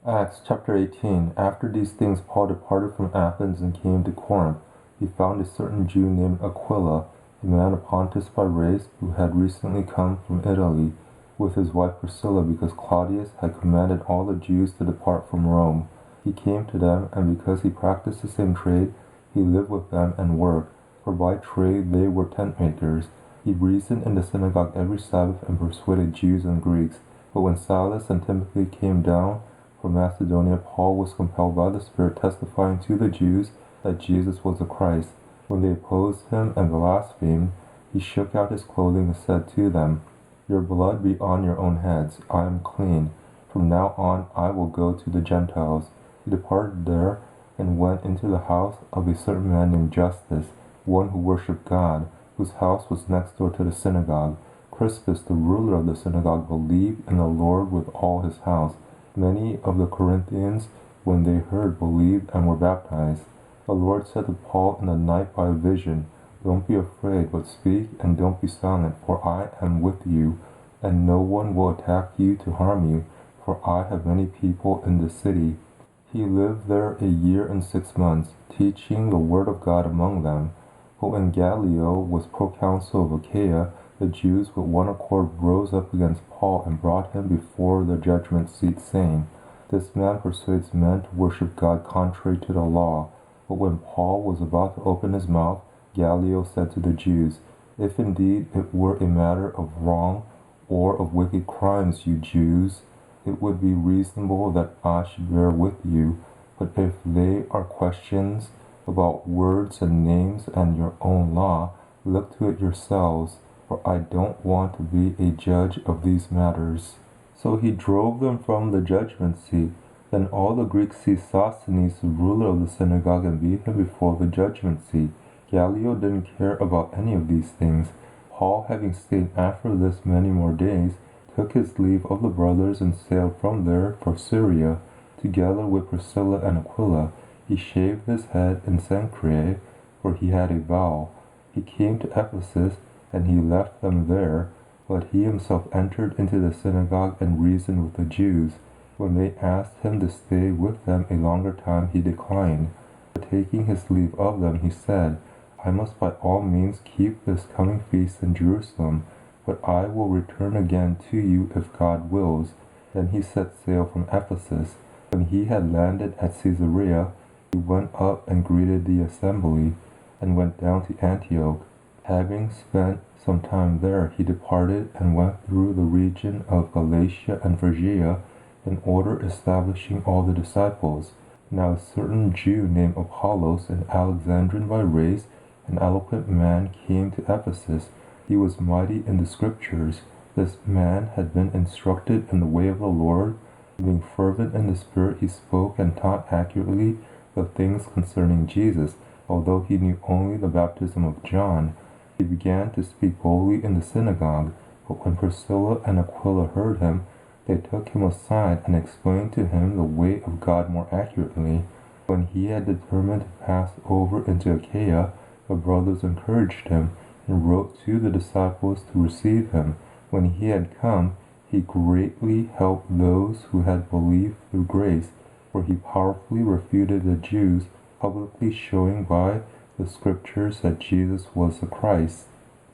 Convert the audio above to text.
Acts chapter 18. After these things Paul departed from Athens and came to Corinth. He found a certain Jew named Aquila, a man of Pontus by race, who had recently come from Italy with his wife Priscilla, because Claudius had commanded all the Jews to depart from Rome. He came to them, and because he practiced the same trade, he lived with them and worked, for by trade they were tent makers. He reasoned in the synagogue every Sabbath and persuaded Jews and Greeks. But when Silas and Timothy came down from Macedonia, Paul was compelled by the Spirit, testifying to the Jews that Jesus was the Christ. When they opposed him and blasphemed, he shook out his clothing and said to them, "Your blood be on your own heads. I am clean. From now on I will go to the Gentiles." He departed there and went into the house of a certain man named Justus, one who worshipped God, whose house was next door to the synagogue. Crispus, the ruler of the synagogue, believed in the Lord with all his house. Many of the Corinthians, when they heard, believed and were baptized. The Lord said to Paul in the night by a vision, "Don't be afraid, but speak and don't be silent, for I am with you, and no one will attack you to harm you, for I have many people in the city." He lived there a year and 6 months, teaching the word of God among them. But when Gallio was proconsul of Achaia, the Jews with one accord rose up against Paul and brought him before the judgment seat, saying, "This man persuades men to worship God contrary to the law." But when Paul was about to open his mouth, Gallio said to the Jews, "If indeed it were a matter of wrong or of wicked crimes, you Jews, it would be reasonable that I should bear with you. But if they are questions about words and names and your own law, look to it yourselves, for I don't want to be a judge of these matters." So he drove them from the judgment seat. Then all the Greeks seized Sosthenes, the ruler of the synagogue, and beat him before the judgment seat. Gallio didn't care about any of these things. Paul, having stayed after this many more days, took his leave of the brothers and sailed from there for Syria, together with Priscilla and Aquila. He shaved his head in Cenchreae, for he had a vow. He came to Ephesus, and he left them there, but he himself entered into the synagogue and reasoned with the Jews. When they asked him to stay with them a longer time, he declined. But taking his leave of them, he said, "I must by all means keep this coming feast in Jerusalem, but I will return again to you if God wills." Then he set sail from Ephesus. When he had landed at Caesarea, he went up and greeted the assembly, and went down to Antioch. Having spent some time there, he departed and went through the region of Galatia and Phrygia, in order establishing all the disciples. Now a certain Jew named Apollos, an Alexandrian by race, an eloquent man, came to Ephesus. He was mighty in the Scriptures. This man had been instructed in the way of the Lord. Being fervent in the Spirit, he spoke and taught accurately the things concerning Jesus, although he knew only the baptism of John. He began to speak boldly in the synagogue. But when Priscilla and Aquila heard him, they took him aside and explained to him the way of God more accurately. When he had determined to pass over into Achaia, the brothers encouraged him and wrote to the disciples to receive him. When he had come, he greatly helped those who had believed through grace, for he powerfully refuted the Jews, publicly showing by the Scriptures that Jesus was the Christ.